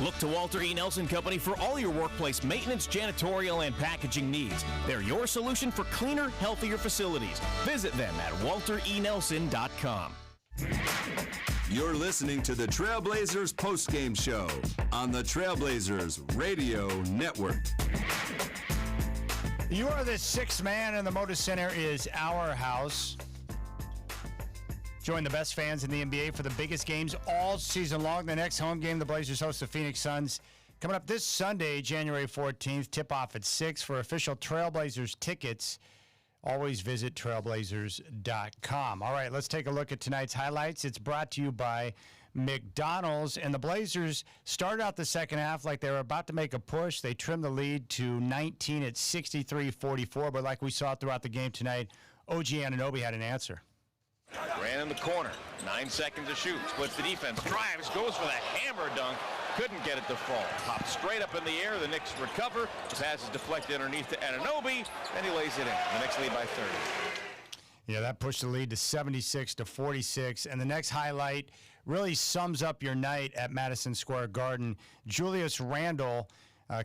Look to Walter E. Nelson Company for all your workplace maintenance, janitorial, and packaging needs. They're your solution for cleaner, healthier facilities. Visit them at walterenelson.com. You're listening to the Trailblazers postgame show on the Trailblazers Radio Network. You are the sixth man, and the Moda Center is our house. Join the best fans in the NBA for the biggest games all season long. The next home game, the Blazers host the Phoenix Suns. Coming up this Sunday, January 14th, tip-off at 6 for official Trailblazers tickets. Always visit trailblazers.com. All right, let's take a look at tonight's highlights. It's brought to you by McDonald's, and the Blazers started out the second half like they were about to make a push. They trimmed the lead to 19 at 63-44, but like we saw throughout the game tonight, OG Anunoby had an answer. Ran in the corner, 9 seconds to shoot, splits the defense, drives, goes for the hammer dunk, couldn't get it to fall. Popped straight up in the air, the Knicks recover, the pass is deflected underneath to Anunoby, and he lays it in. The Knicks lead by 30. Yeah, that pushed the lead to 76-46, and the next highlight really sums up your night at Madison Square Garden. Julius Randle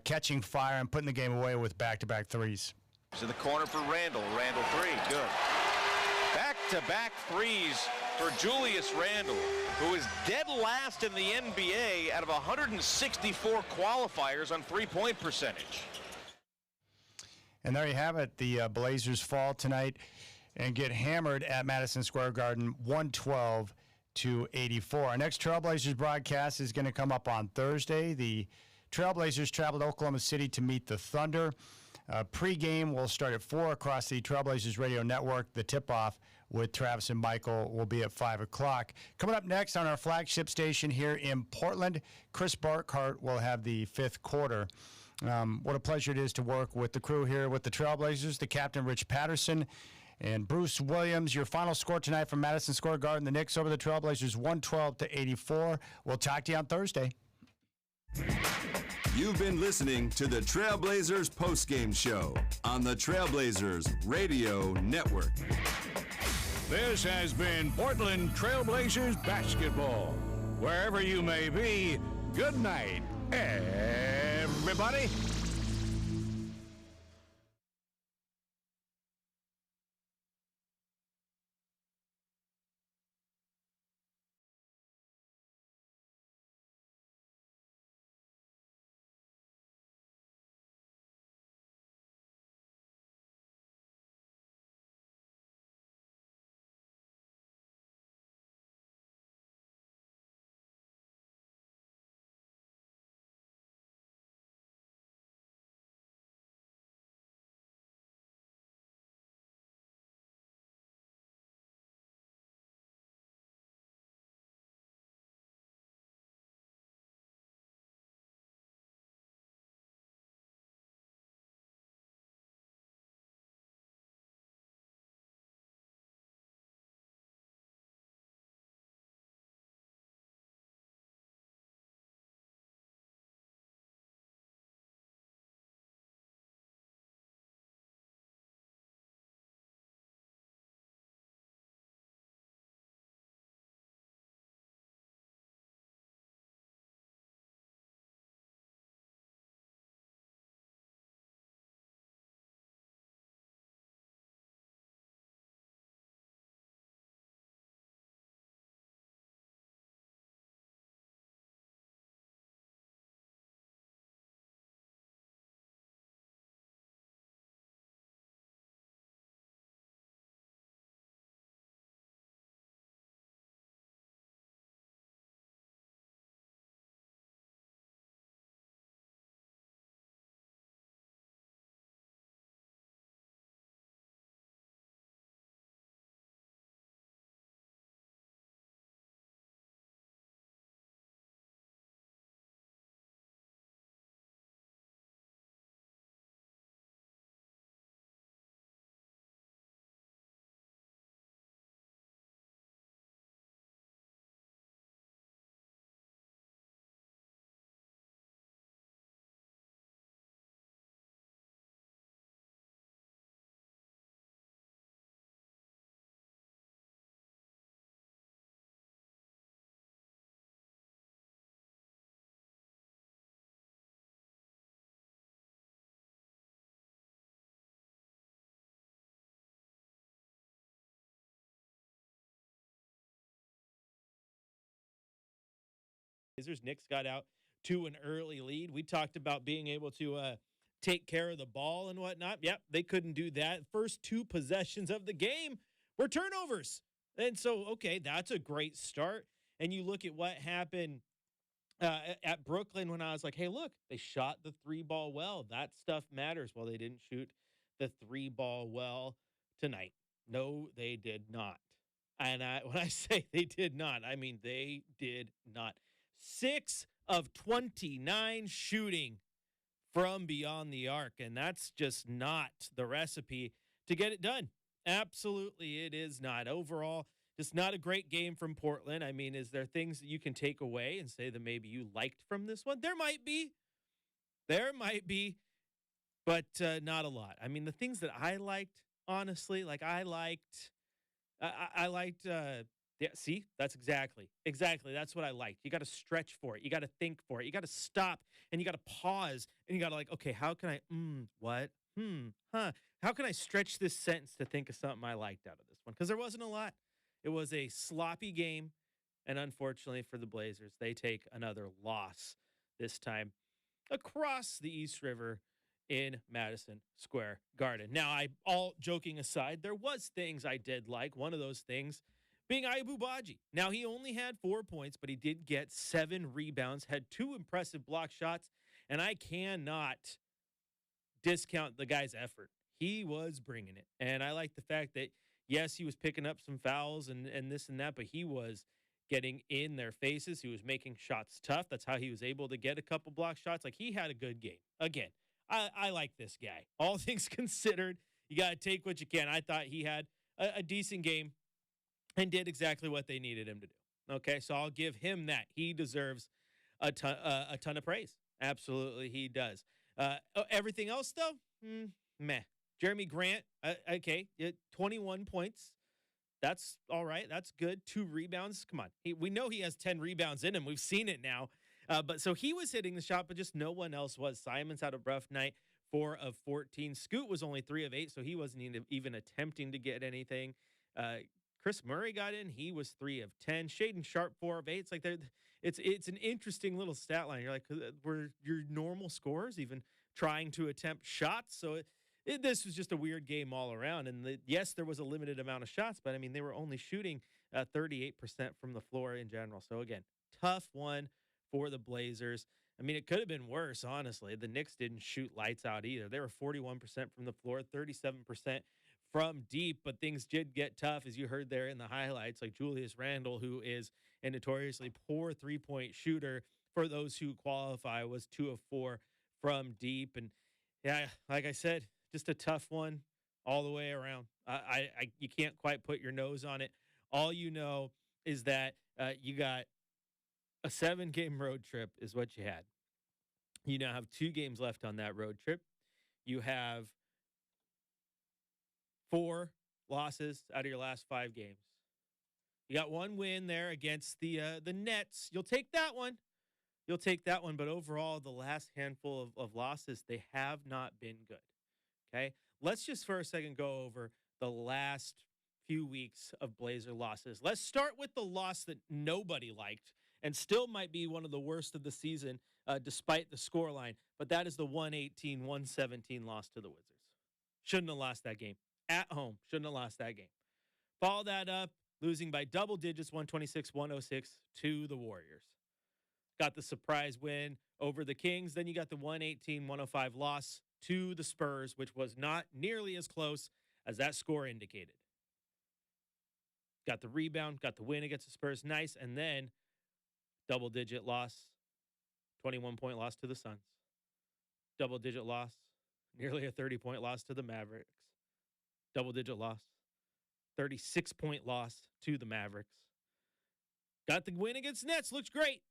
catching fire and putting the game away with back-to-back threes. To the corner for Randle, Randle three, good. Back-to-back threes for Julius Randle, who is dead last in the NBA out of 164 qualifiers on three-point percentage. And there you have it. The Blazers fall tonight and get hammered at Madison Square Garden, 112-84. Our next Trailblazers broadcast is going to come up on Thursday. The Trailblazers travel to Oklahoma City to meet the Thunder. Pre-game will start at 4 across the Trailblazers Radio Network. The tip-off with Travis and Michael will be at 5 o'clock. Coming up next on our flagship station here in Portland, Chris Burkhardt will have the fifth quarter. What a pleasure it is to work with the crew here with the Trailblazers, the captain Rich Patterson, and Bruce Williams. Your final score tonight from Madison Square Garden, the Knicks over the Trailblazers, 112-84. We'll talk to you on Thursday. You've been listening to the Trailblazers postgame show on the Trailblazers Radio Network. This has been Portland Trailblazers basketball. Wherever you may be, good night, everybody. Knicks got out to an early lead. We talked about being able to take care of the ball and whatnot. Yep, they couldn't do that. First 2 possessions of the game were turnovers. And so, okay, that's a great start. And you look at what happened at Brooklyn when I was like, hey, look, they shot the 3-ball well. That stuff matters. Well, they didn't shoot the 3-ball well tonight. No, they did not. And when I say they did not, I mean they did not. 6 of 29 shooting from beyond the arc, and that's just not the recipe to get it done. Absolutely, it is not. Overall, just not a great game from Portland. I mean, is there things that you can take away and say that maybe you liked from this one? There might be. But not a lot. I mean, the things that I liked, honestly, like I liked, yeah, see, that's exactly. That's what I liked. You got to stretch for it. You got to think for it. You got to stop and you got to pause and you got to like, okay, how can I, what, huh? How can I stretch this sentence to think of something I liked out of this one? Because there wasn't a lot. It was a sloppy game. And unfortunately for the Blazers, they take another loss this time across the East River in Madison Square Garden. Now, all joking aside, there was things I did like. One of those things being Ayabu Baji. Now, he only had 4 points, but he did get 7 rebounds, had 2 impressive block shots, and I cannot discount the guy's effort. He was bringing it, and I like the fact that, yes, he was picking up some fouls and this and that, but he was getting in their faces. He was making shots tough. That's how he was able to get a couple block shots. Like, he had a good game. Again, I like this guy. All things considered, you got to take what you can. I thought he had a decent game and did exactly what they needed him to do. Okay, so I'll give him that. He deserves a ton of praise. Absolutely, he does. Everything else, though, meh. Jeremy Grant, okay, 21 points. That's all right. That's good. 2 rebounds. Come on. We know he has 10 rebounds in him. We've seen it now. But so he was hitting the shot, but just no one else was. Simon's had a rough night, 4 of 14. Scoot was only 3 of 8, so he wasn't even attempting to get anything. Chris Murray got in. He was 3 of 10. Shaden Sharp, 4 of 8. It's like it's an interesting little stat line. You're like, were your normal scorers even trying to attempt shots? So this was just a weird game all around. And yes, there was a limited amount of shots, but I mean, they were only shooting 38% from the floor in general. So again, tough one for the Blazers. I mean, it could have been worse, honestly. The Knicks didn't shoot lights out either. They were 41% from the floor, 37% from deep, but things did get tough, as you heard there in the highlights, like Julius Randle, who is a notoriously poor three-point shooter. For those who qualify, was 2 of 4 from deep. And yeah, like I said, just a tough one all the way around. You can't quite put your nose on it. All you know is that you got a 7-game road trip is what you had. You now have 2 games left on that road trip. You have 4 losses out of your last 5 games. You got 1 win there against the Nets. You'll take that one. But overall, the last handful of losses, they have not been good. Okay? Let's just for a second go over the last few weeks of Blazer losses. Let's start with the loss that nobody liked and still might be one of the worst of the season despite the scoreline, but that is the 118-117 loss to the Wizards. Shouldn't have lost that game. At home, shouldn't have lost that game. Follow that up, losing by double digits, 126-106 to the Warriors. Got the surprise win over the Kings. Then you got the 118-105 loss to the Spurs, which was not nearly as close as that score indicated. Got the rebound, got the win against the Spurs. Nice. And then double-digit loss, 21-point loss to the Suns. Double-digit loss, nearly a 30-point loss to the Mavericks. Double-digit loss, 36-point loss to the Mavericks. Got the win against Nets. Looks great.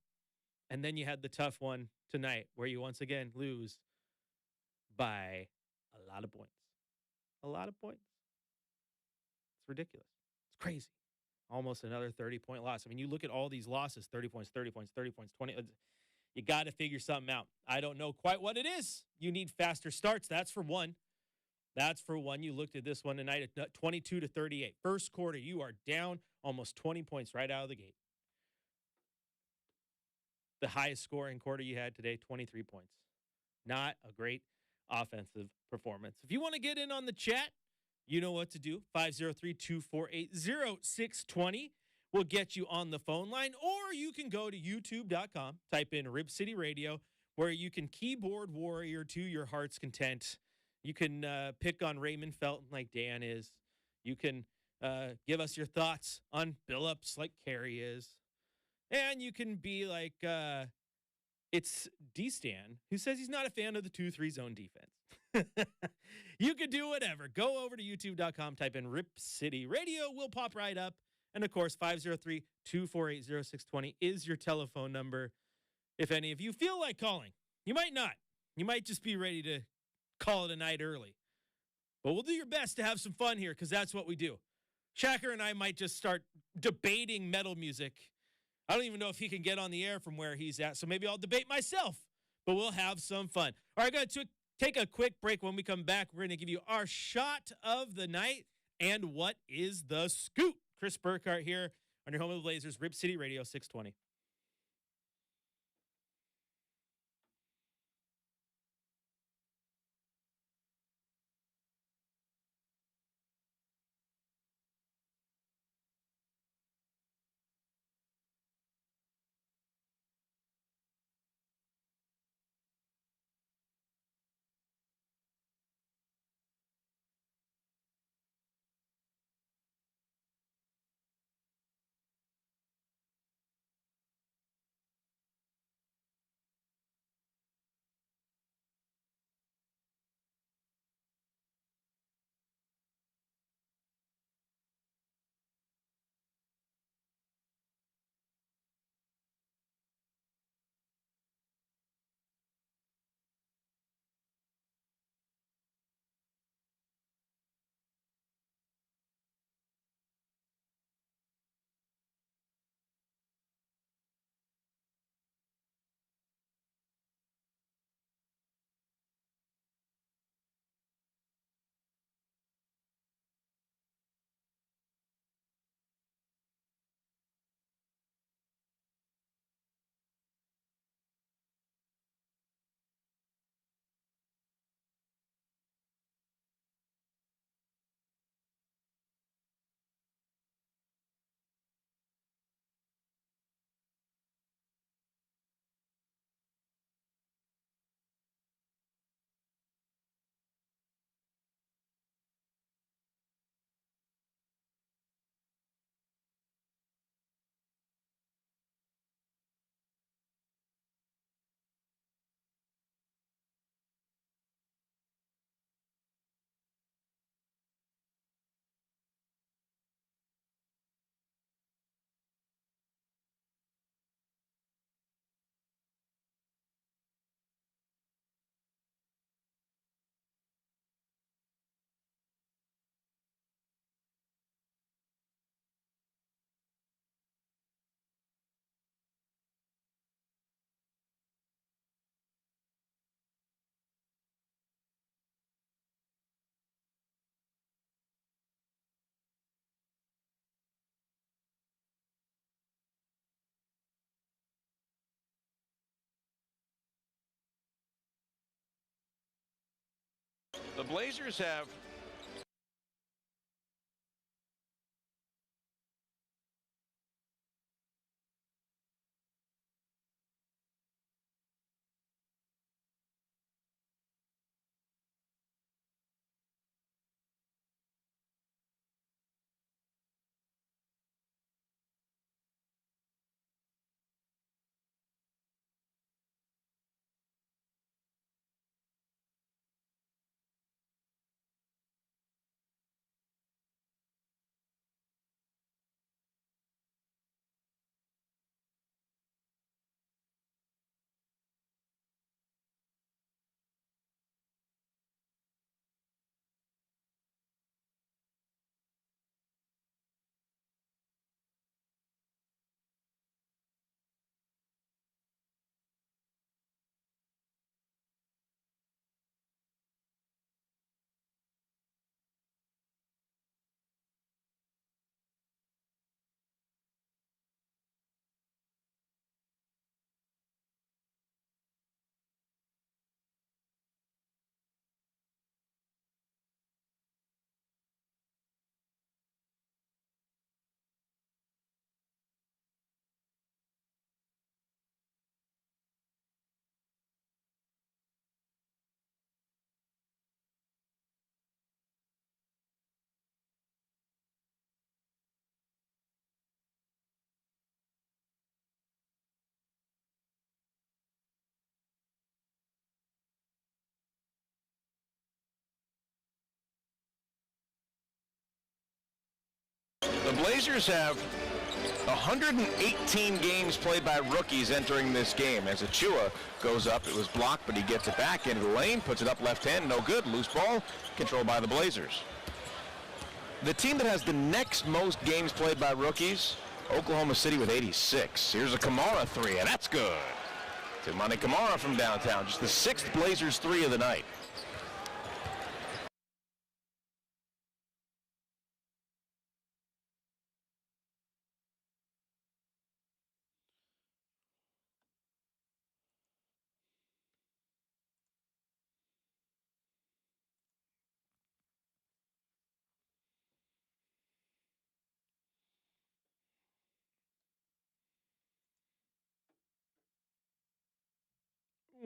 And then you had the tough one tonight where you once again lose by a lot of points. A lot of points. It's ridiculous. It's crazy. Almost another 30-point loss. I mean, you look at all these losses, 30 points, 30 points, 30 points, 20. You got to figure something out. I don't know quite what it is. You need faster starts. That's for one. You looked at this one tonight at 22-38. First quarter, you are down almost 20 points right out of the gate. The highest scoring quarter you had today, 23 points. Not a great offensive performance. If you want to get in on the chat, you know what to do. 503-248-0620 will get you on the phone line, or you can go to youtube.com, type in Rib City Radio, where you can keyboard warrior to your heart's content. You can pick on Raymond Felton like Dan is. You can give us your thoughts on Billups like Carey is. And you can be like, it's D-Stan, who says he's not a fan of the 2-3 zone defense. You can do whatever. Go over to youtube.com, type in Rip City Radio. We'll pop right up. And, of course, 503-248-0620 is your telephone number. If any of you feel like calling, you might not. You might just be ready to call it a night early. But we'll do your best to have some fun here, because that's what we do. Shacker and I might just start debating metal music. I don't even know if he can get on the air from where he's at, so maybe I'll debate myself. But we'll have some fun. All right, going to take a quick break. When we come back, we're going to give you our shot of the night and what is the scoop. Chris Burkhardt here on your home of the Blazers, Rip City Radio 620. The Blazers have The Blazers have 118 games played by rookies entering this game. As Achua goes up, it was blocked, but he gets it back into the lane, puts it up left hand, no good. Loose ball, controlled by the Blazers. The team that has the next most games played by rookies, Oklahoma City with 86. Here's a Kamara three, and that's good. Monte Kamara from downtown, just the sixth Blazers three of the night.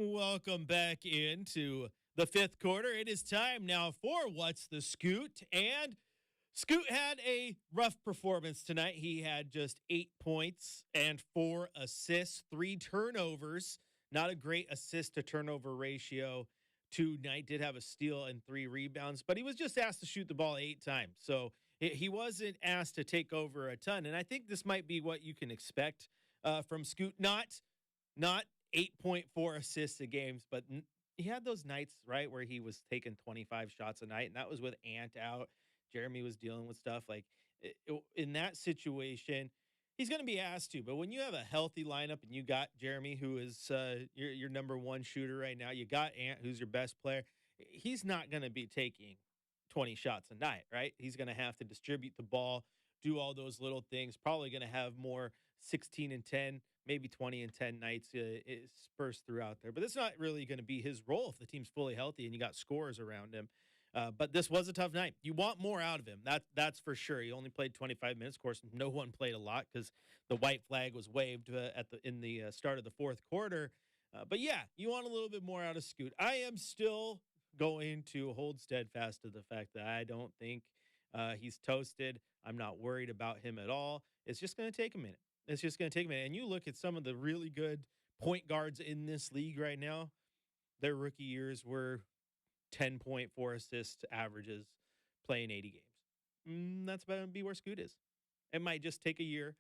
Welcome back into the fifth quarter. It is time now for What's the Scoot? And Scoot had a rough performance tonight. He had just 8 points and 4 assists, 3 turnovers. Not a great assist to turnover ratio tonight. Did have a steal and 3 rebounds, but he was just asked to shoot the ball 8 times. So he wasn't asked to take over a ton. And I think this might be what you can expect from Scoot. Not 8.4 assists a game, but he had those nights, right, where he was taking 25 shots a night, and that was with Ant out. Jeremy was dealing with stuff. Like, in that situation, he's going to be asked to. But when you have a healthy lineup and you got Jeremy, who is your number one shooter right now, you got Ant, who's your best player, he's not going to be taking 20 shots a night, right? He's going to have to distribute the ball, do all those little things, probably going to have more 16 and 10, maybe 20 and 10 nights dispersed throughout there. But that's not really going to be his role if the team's fully healthy and you got scorers around him. But this was a tough night. You want more out of him. That's for sure. He only played 25 minutes. Of course, no one played a lot because the white flag was waved in the start of the fourth quarter. But yeah, you want a little bit more out of Scoot. I am still going to hold steadfast to the fact that I don't think he's toasted. I'm not worried about him at all. It's just going to take a minute. It's just going to take a minute. And you look at some of the really good point guards in this league right now, their rookie years were 10.4 assist averages playing 80 games. That's about to be where Scoot is. It might just take a year.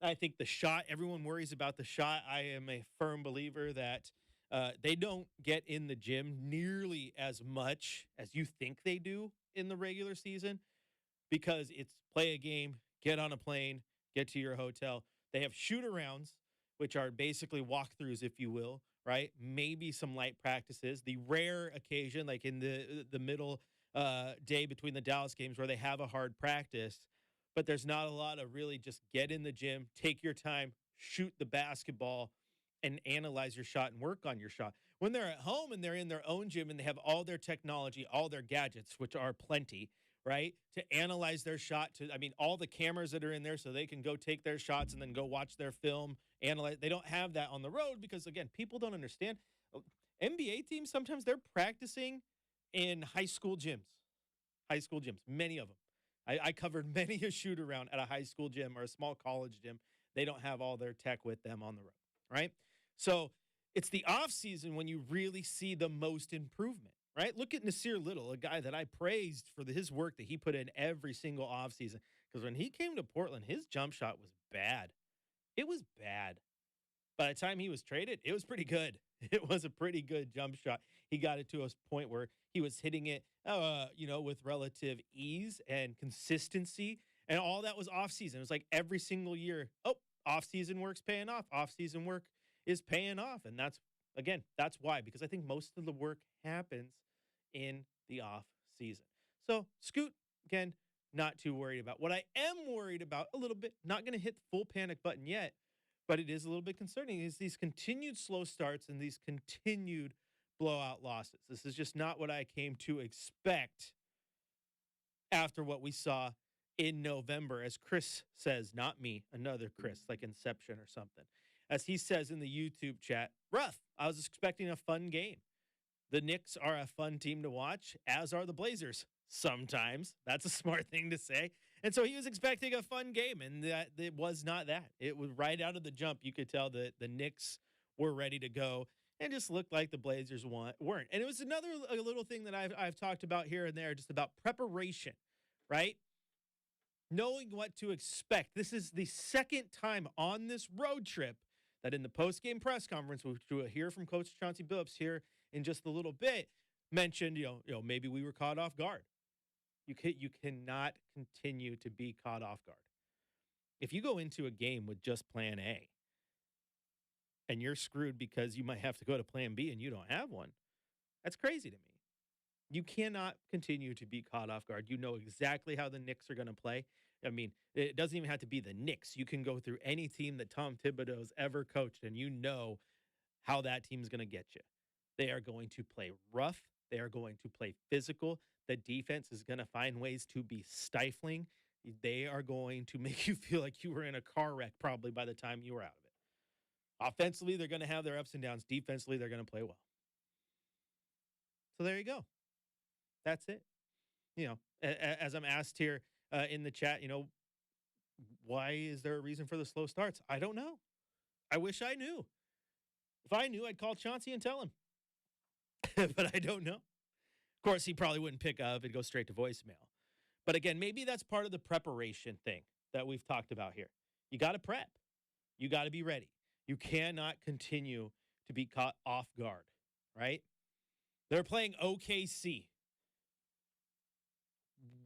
I think the shot, everyone worries about the shot. I am a firm believer that they don't get in the gym nearly as much as you think they do in the regular season because it's play a game, get on a plane, get to your hotel. They have shoot-arounds, which are basically walkthroughs, if you will, right? Maybe some light practices. The rare occasion, like in the middle day between the Dallas games where they have a hard practice, but there's not a lot of really just get in the gym, take your time, shoot the basketball, and analyze your shot and work on your shot. When they're at home and they're in their own gym and they have all their technology, all their gadgets, which are plenty, right, to analyze their shot, all the cameras that are in there so they can go take their shots and then go watch their film, analyze. They don't have that on the road because, again, people don't understand. NBA teams, sometimes they're practicing in high school gyms, many of them. I covered many a shoot around at a high school gym or a small college gym. They don't have all their tech with them on the road, right? So it's the off season when you really see the most improvement. Right? Look at Nasir Little, a guy that I praised for his work that he put in every single offseason. Because when he came to Portland, his jump shot was bad. It was bad. By the time he was traded, it was pretty good. It was a pretty good jump shot. He got it to a point where he was hitting it, with relative ease and consistency. And all that was offseason. It was like every single year, offseason work's paying off. Offseason work is paying off. And that's why. Because I think most of the work happens in the off season. So Scoot, again, not too worried about. What I am worried about a little bit, not going to hit the full panic button yet, but it is a little bit concerning, is these continued slow starts and these continued blowout losses. This is just not what I came to expect after what we saw in November. As Chris says, not me, another Chris, like Inception or something. As he says in the YouTube chat, rough. I was expecting a fun game. The Knicks are a fun team to watch, as are the Blazers. Sometimes. That's a smart thing to say. And so he was expecting a fun game, and that it was not that. It was right out of the jump. You could tell that the Knicks were ready to go and just looked like the Blazers weren't. And it was another little thing that I've talked about here and there, just about preparation, right? knowing what to expect. This is the second time on this road trip that in the post-game press conference, which we'll hear from Coach Chauncey Billups here in just a little bit, mentioned, maybe we were caught off guard. You cannot continue to be caught off guard. If you go into a game with just plan A and you're screwed because you might have to go to plan B and you don't have one, that's crazy to me. You cannot continue to be caught off guard. You know exactly how the Knicks are going to play. I mean, it doesn't even have to be the Knicks. You can go through any team that Tom Thibodeau's ever coached, and you know how that team's going to get you. They are going to play rough. They are going to play physical. The defense is going to find ways to be stifling. They are going to make you feel like you were in a car wreck probably by the time you were out of it. Offensively, they're going to have their ups and downs. Defensively, they're going to play well. So there you go. That's it. As I'm asked here in the chat, why is there a reason for the slow starts? I don't know. I wish I knew. If I knew, I'd call Chauncey and tell him. But I don't know. Of course, he probably wouldn't pick up. It'd go straight to voicemail. But again, maybe that's part of the preparation thing that we've talked about here. You got to prep. You got to be ready. You cannot continue to be caught off guard, right? They're playing OKC.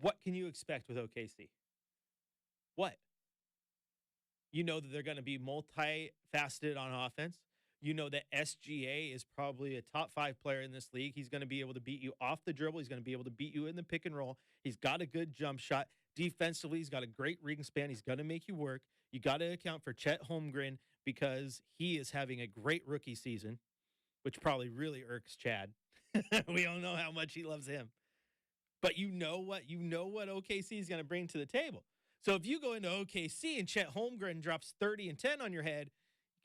What can you expect with OKC? What? You know that they're going to be multifaceted on offense. You know that SGA is probably a top 5 player in this league. He's going to be able to beat you off the dribble. He's going to be able to beat you in the pick and roll. He's got a good jump shot. Defensively, he's got a great ring span. He's going to make you work. You got to account for Chet Holmgren because he is having a great rookie season, which probably really irks Chad. We all know how much he loves him. But you know what OKC is going to bring to the table. So if you go into OKC and Chet Holmgren drops 30 and 10 on your head,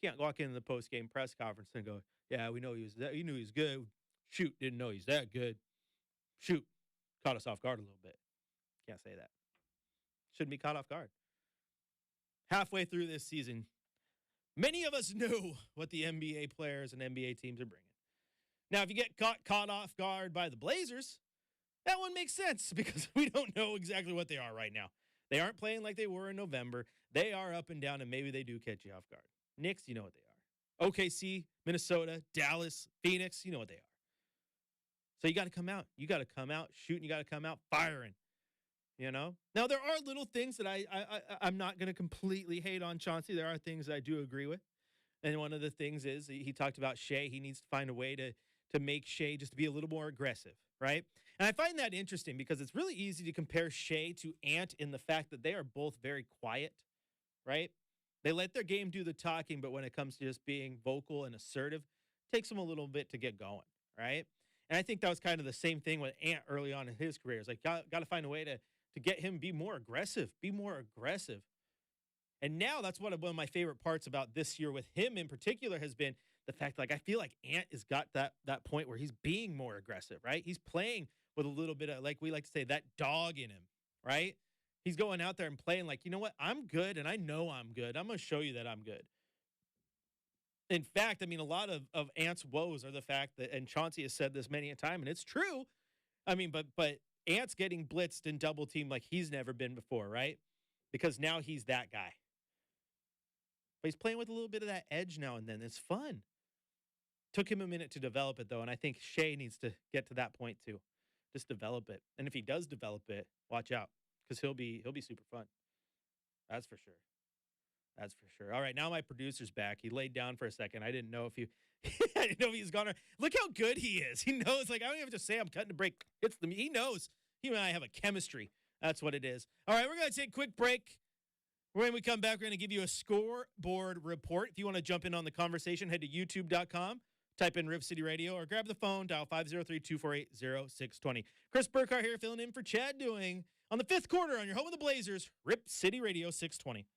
you can't walk into the post-game press conference and go, yeah, we know he was that. You knew he was good. Shoot, didn't know he's that good. Shoot, caught us off guard a little bit. Can't say that. Shouldn't be caught off guard. Halfway through this season, many of us knew what the NBA players and NBA teams are bringing. Now, if you get caught off guard by the Blazers, that one makes sense because we don't know exactly what they are right now. They aren't playing like they were in November. They are up and down, and maybe they do catch you off guard. Knicks, you know what they are. OKC, Minnesota, Dallas, Phoenix, you know what they are. So you got to come out. You got to come out shooting. You got to come out firing. Now there are little things that I'm not going to completely hate on Chauncey. There are things that I do agree with. And one of the things is he talked about Shea. He needs to find a way to make Shea just to be a little more aggressive, right? And I find that interesting because it's really easy to compare Shea to Ant in the fact that they are both very quiet, right? They let their game do the talking, but when it comes to just being vocal and assertive, it takes them a little bit to get going, right? And I think that was kind of the same thing with Ant early on in his career. It's like, got to find a way to get him be more aggressive. And now that's one of my favorite parts about this year with him in particular has been the fact, like, I feel like Ant has got that point where he's being more aggressive, right? He's playing with a little bit of, like we like to say, that dog in him, right? He's going out there and playing like, you know what? I'm good, and I know I'm good. I'm going to show you that I'm good. In fact, I mean, a lot of Ant's woes are the fact that, and Chauncey has said this many a time, and it's true. I mean, but Ant's getting blitzed and double teamed like he's never been before, right? Because now he's that guy. But he's playing with a little bit of that edge now and then. It's fun. Took him a minute to develop it, though, and I think Shea needs to get to that point, too. Just develop it. And if he does develop it, watch out, because he'll be super fun. That's for sure. That's for sure. All right, now my producer's back. He laid down for a second. I didn't know if he was gone. Look how good he is. He knows. Like, I don't even have to say I'm cutting a break. He knows. He and I have a chemistry. That's what it is. All right, we're going to take a quick break. When we come back, we're going to give you a scoreboard report. If you want to jump in on the conversation, head to youtube.com, type in Rip City Radio, or grab the phone, dial 503-248-0620. Chris Burkhardt here, filling in for Chad Doing on the fifth quarter on your home of the Blazers, Rip City Radio 620.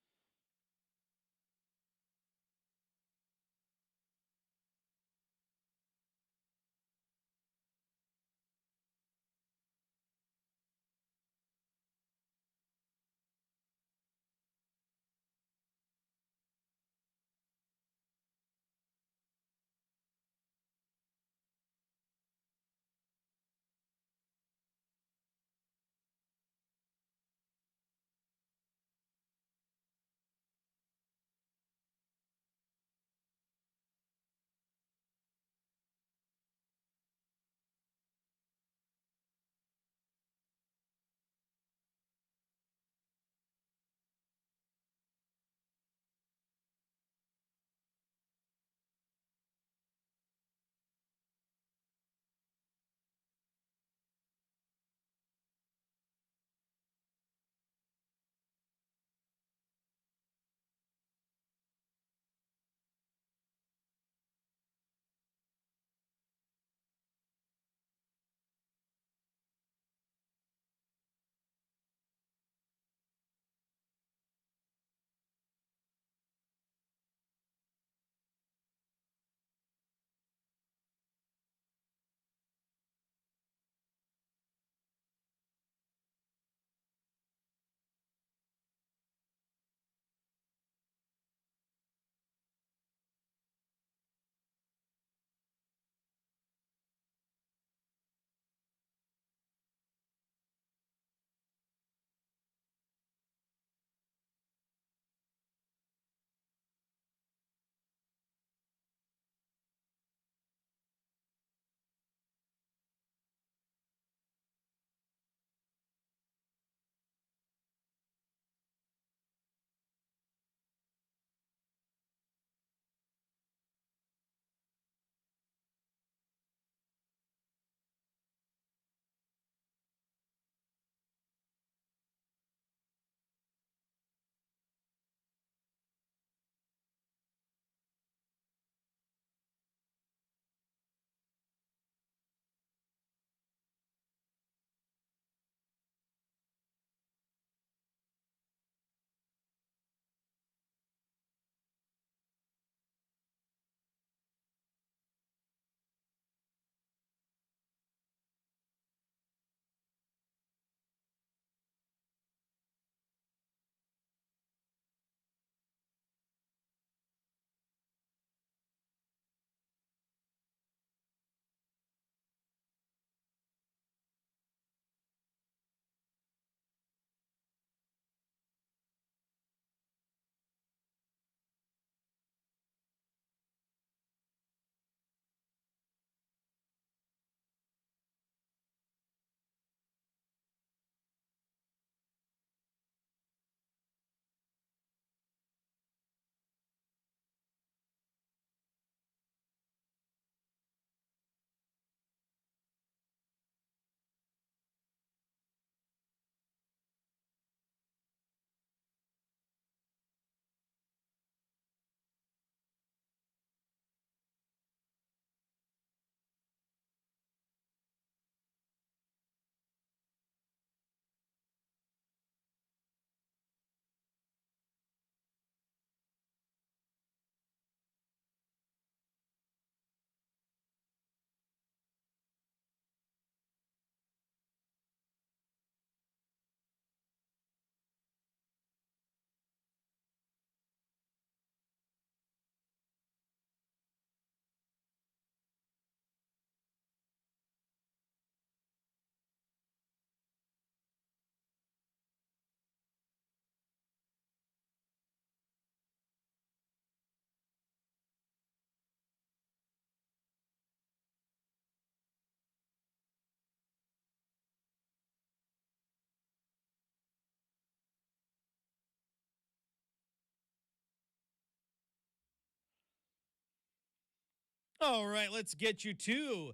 All right, let's get you to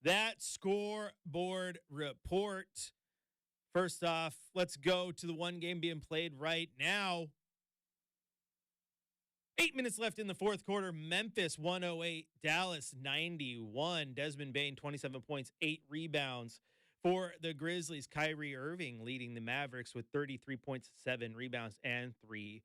that scoreboard report. First off, let's go to the one game being played right now. 8 minutes left in the fourth quarter. Memphis 108, Dallas 91. Desmond Bain 27 points, 8 rebounds for the Grizzlies. Kyrie Irving leading the Mavericks with 33 points, 7 rebounds, and 3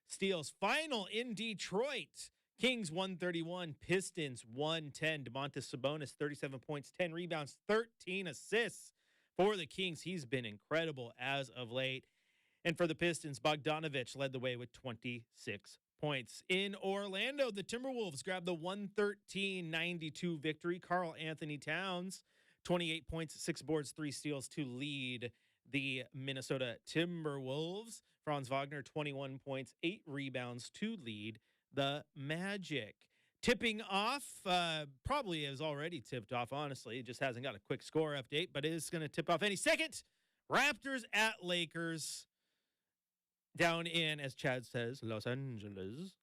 steals. Final in Detroit. Kings 131, Pistons 110. Domantas Sabonis 37 points, 10 rebounds, 13 assists for the Kings. He's been incredible as of late. And for the Pistons, Bogdanovich led the way with 26 points. In Orlando, the Timberwolves grabbed the 113-92 victory. Karl Anthony Towns, 28 points, 6 boards, 3 steals to lead the Minnesota Timberwolves. Franz Wagner, 21 points, 8 rebounds to lead the Magic. Tipping off, probably has already tipped off, honestly. It just hasn't got a quick score update, but it is going to tip off any second. Raptors at Lakers down in, as Chad says, Los Angeles.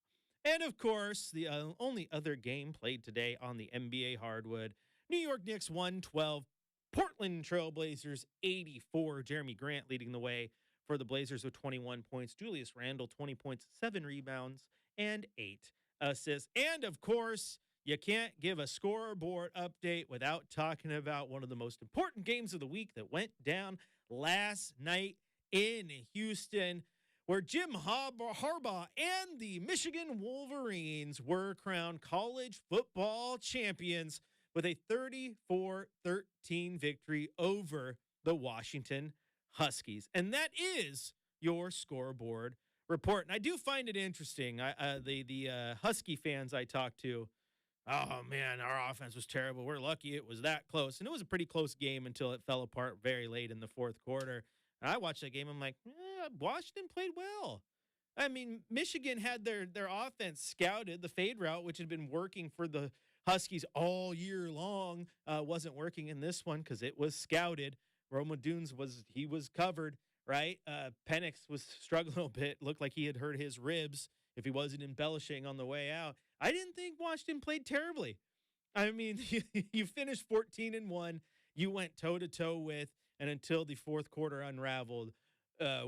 And, of course, the only other game played today on the NBA hardwood, New York Knicks 112, Portland Trailblazers 84. Jeremy Grant leading the way for the Blazers with 21 points. Julius Randle, 20 points, 7 rebounds, and 8 assists. And, of course, you can't give a scoreboard update without talking about one of the most important games of the week that went down last night in Houston, where Jim Harbaugh and the Michigan Wolverines were crowned college football champions with a 34-13 victory over the Washington Huskies. And that is your scoreboard report. And I do find it interesting. The Husky fans I talked to, oh, man, our offense was terrible. We're lucky it was that close. And it was a pretty close game until it fell apart very late in the fourth quarter. And I watched that game. I'm like, Washington played well. I mean, Michigan had their offense scouted. The fade route, which had been working for the Huskies all year long, wasn't working in this one because it was scouted. Roma Dunes was covered, right? Penix was struggling a bit. Looked like he had hurt his ribs if he wasn't embellishing on the way out. I didn't think Washington played terribly. I mean, you finished 14-1. You went toe-to-toe with, and until the fourth quarter unraveled,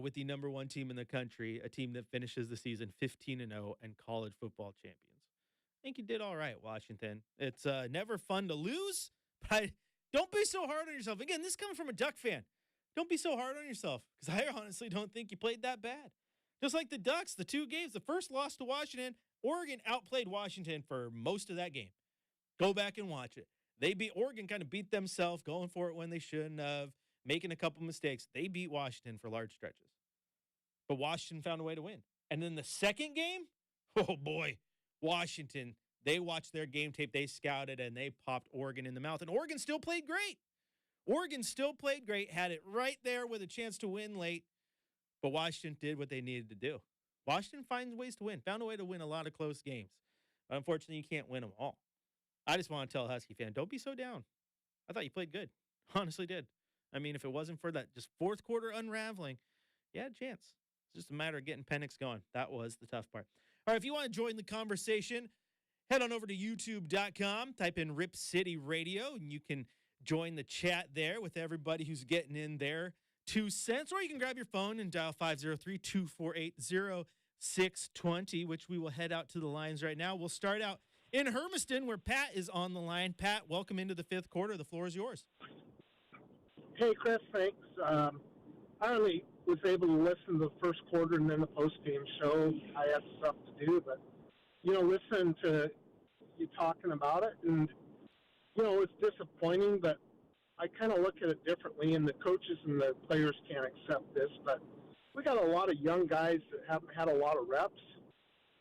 with the number one team in the country, a team that finishes the season 15-0 and college football champions. I think you did all right, Washington. It's never fun to lose, but don't be so hard on yourself. Again, this comes from a Duck fan. Don't be so hard on yourself, because I honestly don't think you played that bad. Just like the Ducks, the 2 games, the first loss to Washington, Oregon outplayed Washington for most of that game. Go back and watch it. Oregon kind of beat themselves, going for it when they shouldn't have, making a couple mistakes. They beat Washington for large stretches. But Washington found a way to win. And then the second game, oh boy, Washington, they watched their game tape, they scouted, and they popped Oregon in the mouth. And Oregon still played great. Had it right there with a chance to win late. But Washington did what they needed to do. Washington finds ways to win, found a way to win a lot of close games. But unfortunately, you can't win them all. I just want to tell a Husky fan, don't be so down. I thought you played good. Honestly did. I mean, if it wasn't for that just fourth quarter unraveling, you had a chance. It's just a matter of getting Penix going. That was the tough part. All right, if you want to join the conversation, head on over to youtube.com, type in Rip City Radio, and you can join the chat there with everybody who's getting in their 2 cents. Or you can grab your phone and dial 503-248-0620, which we will head out to the lines right now. We'll start out in Hermiston, where Pat is on the line. Pat, welcome into the fifth quarter. The floor is yours. Hey, Chris, thanks. I only was able to listen to the first quarter and then the post-game show. I had stuff to do, but, listen to you talking about it, and, it's disappointing, but I kind of look at it differently, and the coaches and the players can't accept this, but we got a lot of young guys that haven't had a lot of reps,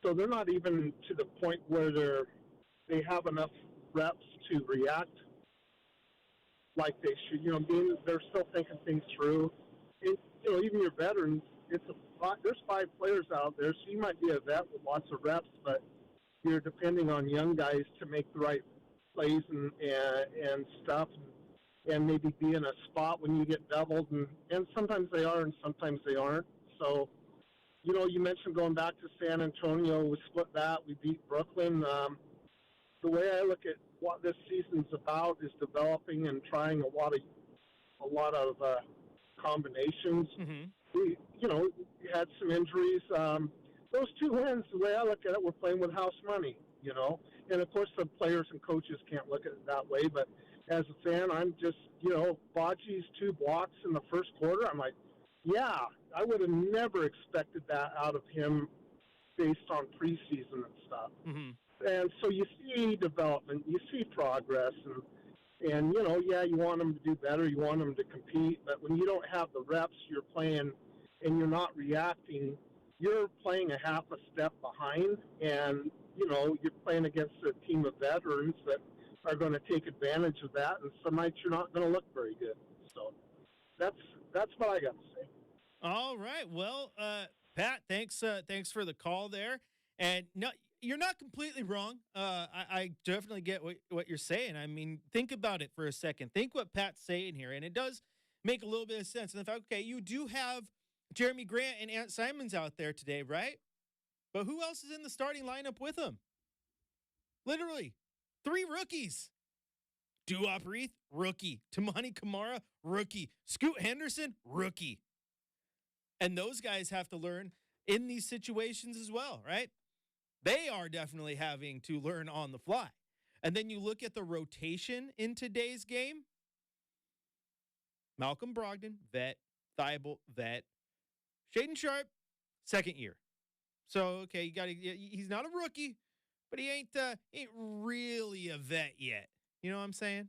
so they're not even to the point where they have enough reps to react like they should. They're still thinking things through. And, even your veterans, there's 5 players out there, so you might be a vet with lots of reps, but you're depending on young guys to make the right plays and stuff, and maybe be in a spot when you get doubled, and sometimes they are and sometimes they aren't. So, you mentioned going back to San Antonio. We split that. We beat Brooklyn. The way I look at what this season's about is developing and trying a lot of combinations. Mm-hmm. We had some injuries. Those 2 wins, the way I look at it, we're playing with house money, And, of course, the players and coaches can't look at it that way. But as a fan, I'm just, Baji's 2 blocks in the first quarter, I'm like, yeah, I would have never expected that out of him based on preseason and stuff. Mm-hmm. And so you see development, you see progress, and you want them to do better, you want them to compete, but when you don't have the reps, you're playing and you're not reacting, you're playing a half a step behind, and you're playing against a team of veterans that are going to take advantage of that, and some nights you're not going to look very good. So that's what I got to say. All right. Well, Pat, thanks for the call there. And no, you're not completely wrong. I definitely get what you're saying. I mean, think about it for a second. Think what Pat's saying here, and it does make a little bit of sense. And the fact, okay, you do have Jeremy Grant and Ant Simons out there today, right? But who else is in the starting lineup with him? Literally, 3 rookies. Duop Reith, rookie. Tamani Kamara, rookie. Scoot Henderson, rookie. And those guys have to learn in these situations as well, right? They are definitely having to learn on the fly. And then you look at the rotation in today's game. Malcolm Brogdon, vet. Thibault, vet. Shaden Sharp, second year. So, okay, he's not a rookie, but he ain't really a vet yet. You know what I'm saying?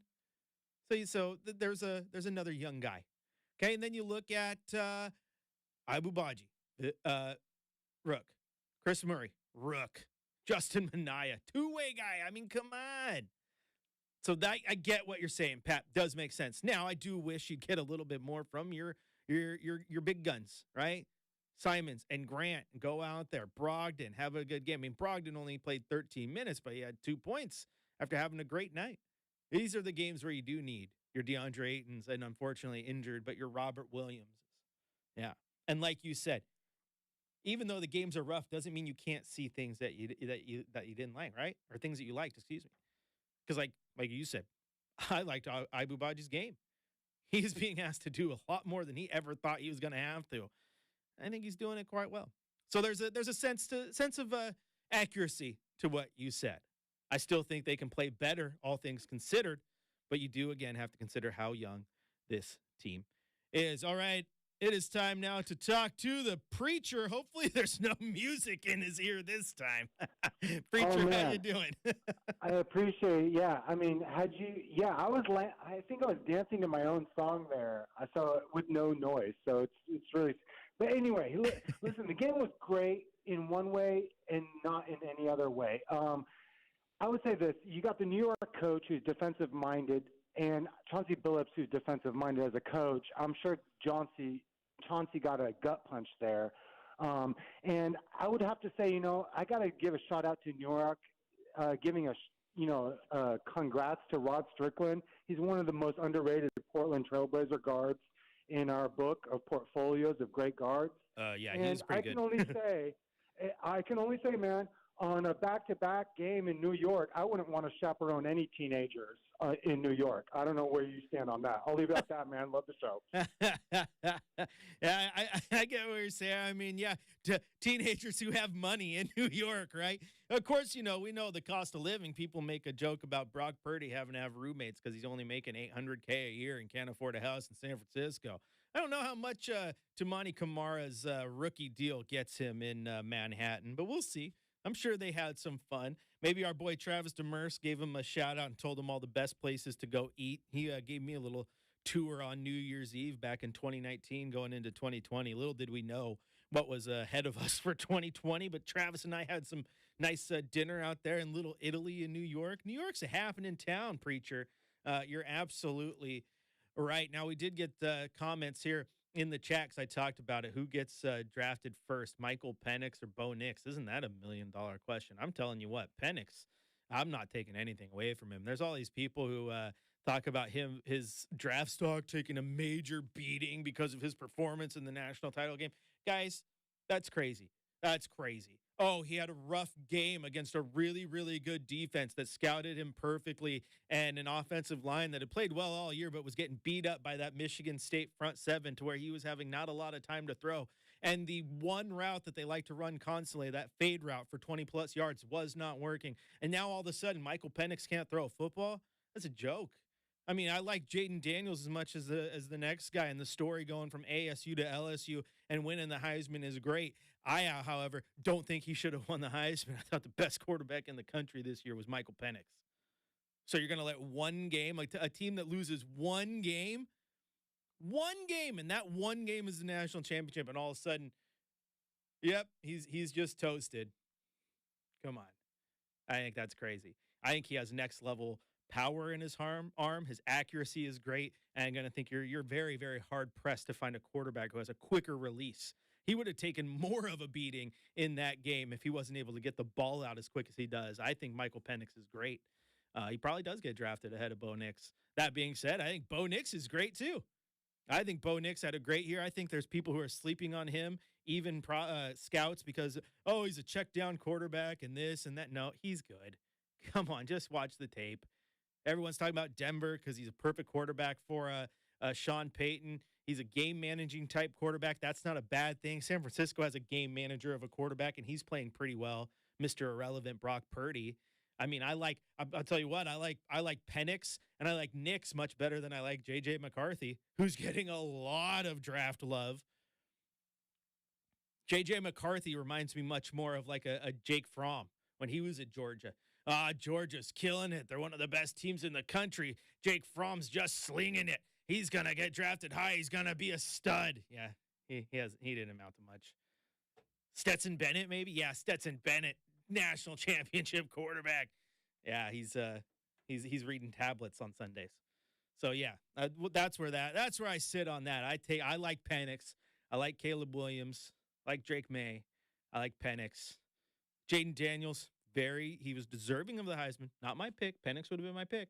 So there's another young guy. Okay, and then you look at Ibu Baji, rook. Chris Murray, rook. Justin Minaya, 2-way guy. I mean, come on. So that I get what you're saying, Pat. Does make sense. Now, I do wish you'd get a little bit more from your big guns, right? Simons and Grant, go out there. Brogdon, have a good game. I mean, Brogdon only played 13 minutes, but he had 2 points after having a great night. These are the games where you do need your DeAndre Aytons and unfortunately injured, but your Robert Williams. Yeah. And like you said, even though the games are rough, doesn't mean you can't see things that you didn't like, right? Or things that you liked, excuse me. Because like you said, I liked Ibu Baji's game. He's being asked to do a lot more than he ever thought he was going to have to. I think he's doing it quite well. So there's a sense of accuracy to what you said. I still think they can play better, all things considered, but you do again have to consider how young this team is. All right, it is time now to talk to the preacher. Hopefully, there's no music in his ear this time. Preacher, how you doing? I appreciate it. Yeah, I mean, I think I was dancing to my own song there. I saw it with no noise, so it's really. But anyway, listen, the game was great in one way and not in any other way. I would say this: you got the New York coach who's defensive-minded, and Chauncey Billups who's defensive-minded as a coach. I'm sure Chauncey got a gut punch there. And I would have to say, I got to give a shout-out to New York, giving congrats to Rod Strickland. He's one of the most underrated Portland Trailblazer guards in our book of portfolios of great guards. He's pretty good. I can only say, man, on a back-to-back game in New York, I wouldn't want to chaperone any teenagers in New York. I don't know where you stand on that. I'll leave it at that, man. Love the show. Yeah, I get what you're saying. I mean, yeah, to teenagers who have money in New York, right? Of course, we know the cost of living. People make a joke about Brock Purdy having to have roommates because he's only making $800K a year and can't afford a house in San Francisco. I don't know how much Tamani Kamara's rookie deal gets him in Manhattan, but we'll see. I'm sure they had some fun. Maybe our boy Travis Demers gave him a shout out and told him all the best places to go eat. He gave me a little tour on New Year's Eve back in 2019 going into 2020. Little did we know what was ahead of us for 2020, but Travis and I had some nice dinner out there in Little Italy in New York. New York's a happening town, preacher. You're absolutely right. Now, we did get comments here in the chat because I talked about it. Who gets drafted first, Michael Penix or Bo Nix? Isn't that $1 million question? I'm telling you what, Penix, I'm not taking anything away from him. There's all these people who talk about his draft stock taking a major beating because of his performance in the national title game. Guys, that's crazy. That's crazy. Oh, he had a rough game against a really, really good defense that scouted him perfectly and an offensive line that had played well all year but was getting beat up by that Michigan State front seven to where he was having not a lot of time to throw. And the one route that they like to run constantly, that fade route for 20-plus yards, was not working. And now all of a sudden, Michael Penix can't throw a football? That's a joke. I mean, I like Jaden Daniels as much as the next guy, and the story going from ASU to LSU and winning the Heisman is great. I, however, don't think he should have won the Heisman. I thought the best quarterback in the country this year was Michael Penix. So you're going to let one game, like a team that loses one game, and that one game is the national championship, and all of a sudden, yep, he's just toasted. Come on. I think that's crazy. I think he has next level power in his arm. His accuracy is great, and I'm going to think you're very, very hard pressed to find a quarterback who has a quicker release. He would have taken more of a beating in that game if he wasn't able to get the ball out as quick as he does. I think Michael Penix is great. He probably does get drafted ahead of Bo Nix. That being said, I think Bo Nix is great too. I think Bo Nix had a great year. I think there's people who are sleeping on him, even scouts, because, oh, he's a check down quarterback and this and that. No, he's good. Come on, just watch the tape. Everyone's talking about Denver because he's a perfect quarterback for Sean Payton. He's a game managing type quarterback. That's not a bad thing. San Francisco has a game manager of a quarterback, and he's playing pretty well. Mr. Irrelevant Brock Purdy. I mean, I'll tell you what, I like Penix and I like Knicks much better than I like JJ McCarthy, who's getting a lot of draft love. JJ McCarthy reminds me much more of like a Jake Fromm when he was at Georgia. Georgia's killing it. They're one of the best teams in the country. Jake Fromm's just slinging it. He's going to get drafted high. He's going to be a stud. Yeah, he didn't amount to much. Stetson Bennett, maybe? Yeah, Stetson Bennett, national championship quarterback. Yeah, he's reading tablets on Sundays. So yeah, that's where I sit on that. I like Penix. I like Caleb Williams. I like Drake May. I like Penix. Jaden Daniels, he was deserving of the Heisman. Not my pick. Penix would have been my pick.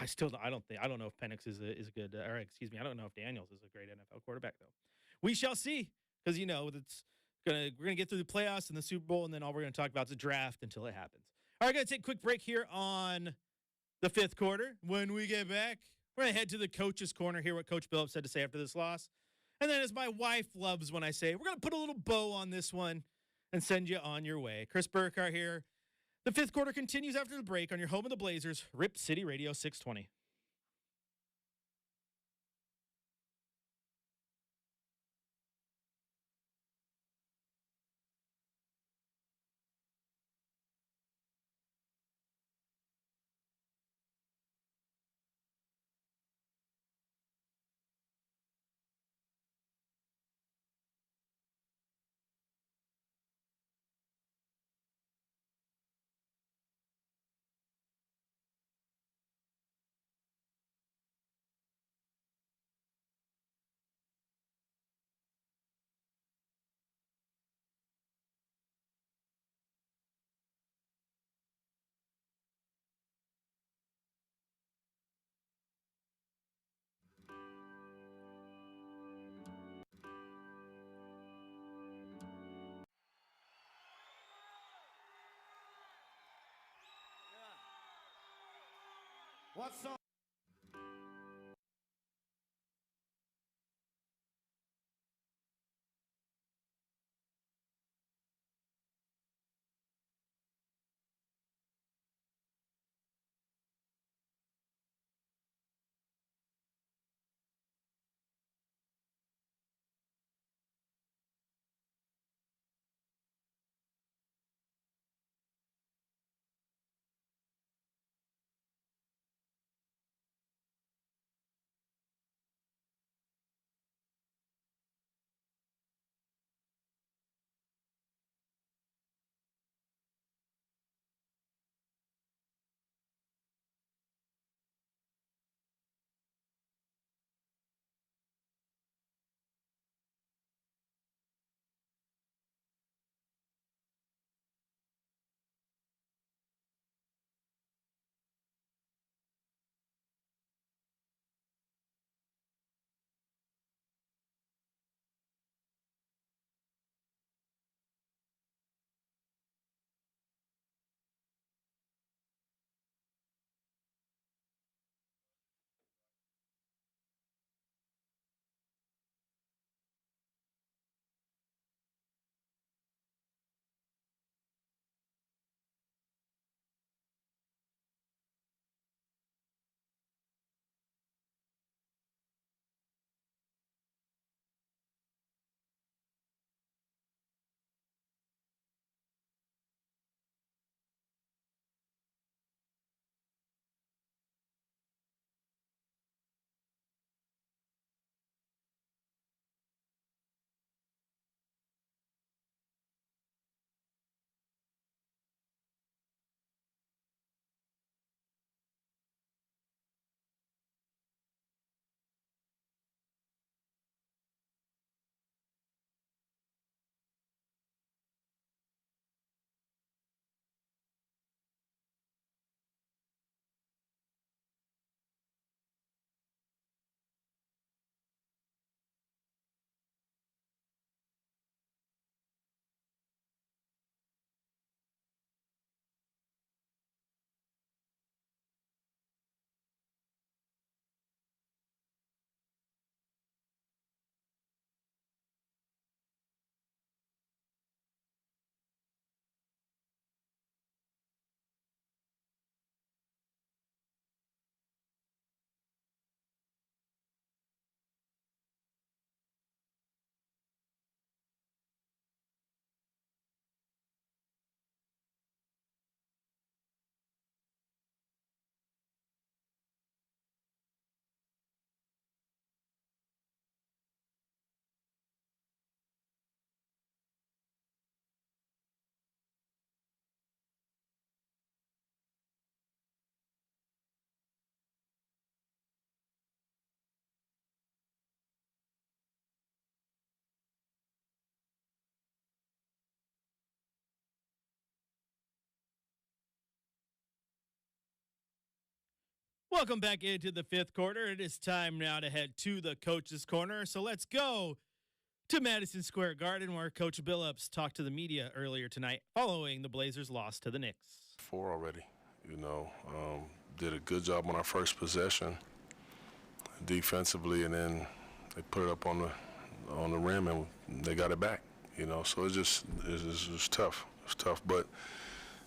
I don't know if Penix is a good, or excuse me, I don't know if Daniels is a great NFL quarterback though. We shall see, because we're gonna get through the playoffs and the Super Bowl, and then all we're gonna talk about is the draft until it happens. All right, gonna take a quick break here on the fifth quarter. When we get back, we're gonna head to the coach's corner, hear what Coach Billups had to say after this loss, and then, as my wife loves when I say, we're gonna put a little bow on this one and send you on your way. Chris Burkhardt here. The fifth quarter continues after the break on your home of the Blazers, Rip City Radio 620. What's up? Welcome back into the fifth quarter. It is time now to head to the Coach's Corner. So let's go to Madison Square Garden, where Coach Billups talked to the media earlier tonight following the Blazers' loss to the Knicks. 4 already, did a good job on our first possession defensively, and then they put it up on the rim and they got it back. So it's just tough. It's tough, but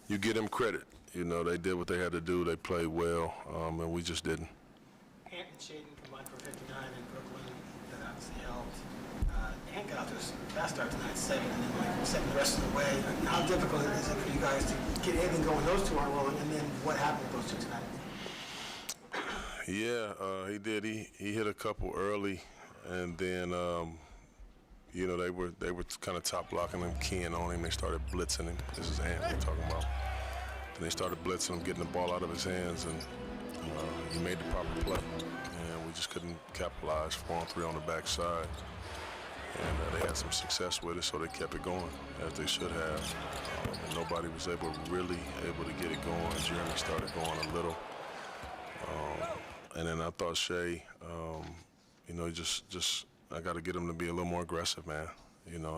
you give them credit. They did what they had to do. They played well, and we just didn't. Ant and Shaden combined for 59 in Brooklyn. That obviously helped. Ant got out to a fast start tonight, 7, and then 7 the rest of the way. How difficult is it for you guys to get anything going? Those two aren't rolling, and then what happened with those two tonight? Yeah, he did. He hit a couple early, and then they were kind of top blocking him, keying on him. They started blitzing him. This is Ant we're talking about. Then they started blitzing him, getting the ball out of his hands, and he made the proper play. And we just couldn't capitalize 4-on-3 on the backside. And they had some success with it, so they kept it going, as they should have. And nobody was really able to get it going. Jeremy started going a little. And then I thought Shea, I got to get him to be a little more aggressive, man.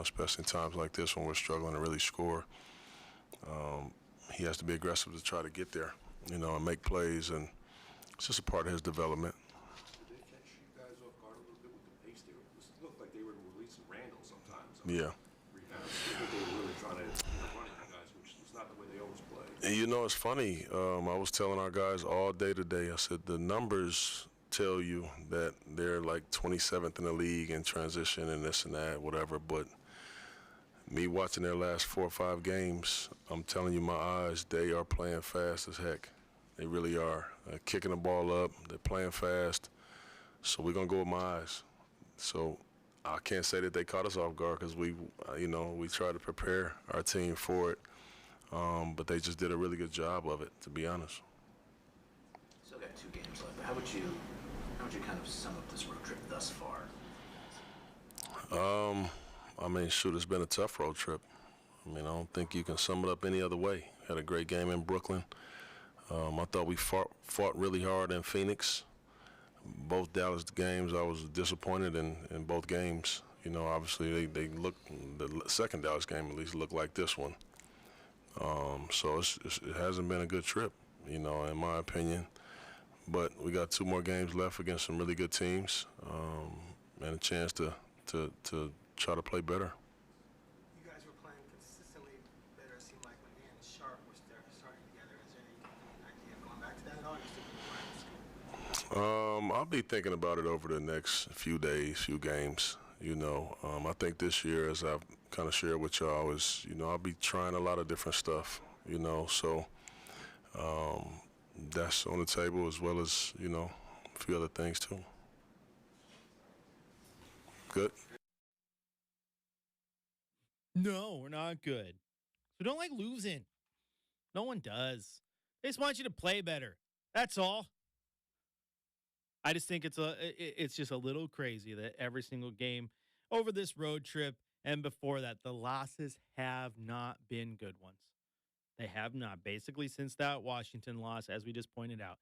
Especially in times like this when we're struggling to really score. He has to be aggressive to try to get there, and make plays, and it's just a part of his development. Did they catch you guys off guard a little bit with the pace there? It looked like they were releasing Randall sometimes. Yeah. Rebounds. I think they were really trying to run you guys, which is not the way they always play. And it's funny. I was telling our guys all day today, I said the numbers tell you that they're like 27th in the league in transition and this and that, whatever, but me watching their last 4 or 5 games, I'm telling you, my eyes, they are playing fast as heck. They really are. Kicking the ball up, they're playing fast. So we're going to go with my eyes. So I can't say that they caught us off guard because we tried to prepare our team for it. But they just did a really good job of it, to be honest. Still got 2 games left, but how would you kind of sum up this road trip thus far? It's been a tough road trip. I don't think you can sum it up any other way. Had a great game in Brooklyn. I thought we fought really hard in Phoenix. Both Dallas games, I was disappointed in both games. Obviously they looked, the second Dallas game at least looked like this one. So it hasn't been a good trip, in my opinion. But we got 2 more games left against some really good teams, and a chance to try to play better. You guys were playing consistently better, it seemed like, when Ant and Sharp were starting together. Is there any idea of going back to that at all? Or still playing I'll be thinking about it over the next few days, few games. I think this year, as I've kind of shared with y'all, is I'll be trying a lot of different stuff. So that's on the table, as well as a few other things too. Good. No, we're not good. We don't like losing. No one does. They just want you to play better. That's all. I just think it's just a little crazy that every single game over this road trip and before that, the losses have not been good ones. They have not. Basically, since that Washington loss, as we just pointed out,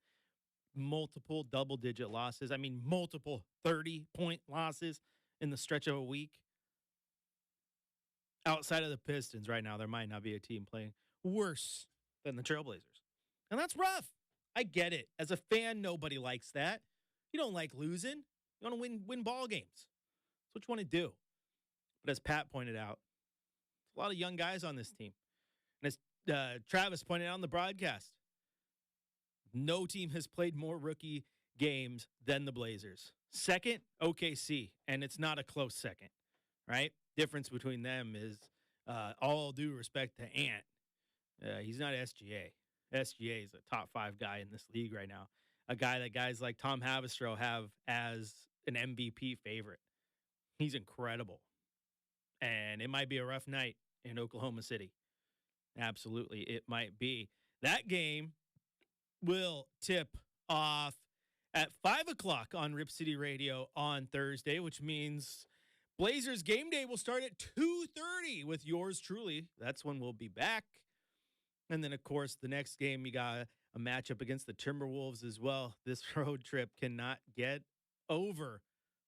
multiple double-digit losses. Multiple 30-point losses in the stretch of a week. Outside of the Pistons right now, there might not be a team playing worse than the Trailblazers. And that's rough. I get it. As a fan, nobody likes that. You don't like losing. You want to win ball games. That's what you want to do. But as Pat pointed out, a lot of young guys on this team. And as Travis pointed out on the broadcast, no team has played more rookie games than the Blazers. Second, OKC, and it's not a close second, right? Difference between them is, all due respect to Ant, he's not SGA. SGA is a top 5 guy in this league right now. A guy that guys like Tom Havistro have as an MVP favorite. He's incredible. And it might be a rough night in Oklahoma City. Absolutely, it might be. That game will tip off at 5 o'clock on Rip City Radio on Thursday, which means Blazers game day will start at 2:30 with yours truly. That's when we'll be back. And then, of course, the next game, you got a matchup against the Timberwolves as well. This road trip cannot get over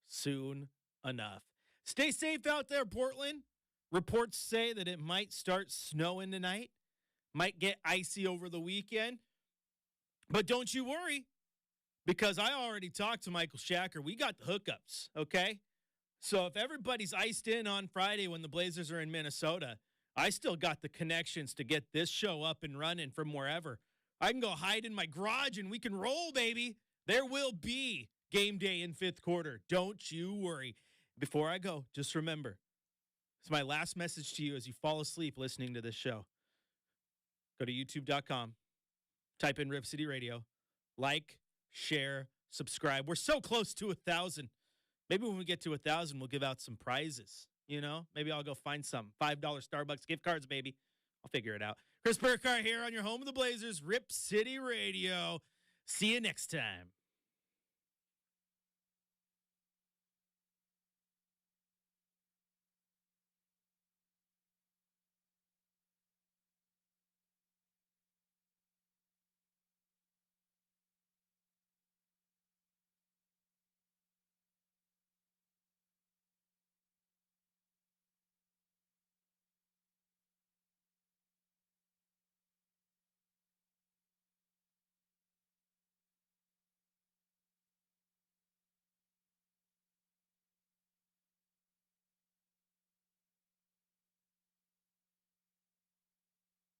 soon enough. Stay safe out there, Portland. Reports say that it might start snowing tonight, might get icy over the weekend. But don't you worry, because I already talked to Michael Shacker. We got the hookups, okay? So if everybody's iced in on Friday when the Blazers are in Minnesota, I still got the connections to get this show up and running from wherever. I can go hide in my garage and we can roll, baby. There will be game day in fifth quarter. Don't you worry. Before I go, just remember, it's my last message to you as you fall asleep listening to this show. Go to youtube.com, type in Rip City Radio, like, share, subscribe. We're so close to 1,000. Maybe when we get to 1,000, we'll give out some prizes. You know, maybe I'll go find some $5 Starbucks gift cards, baby. I'll figure it out. Chris Burkhardt here on your home of the Blazers, Rip City Radio. See you next time.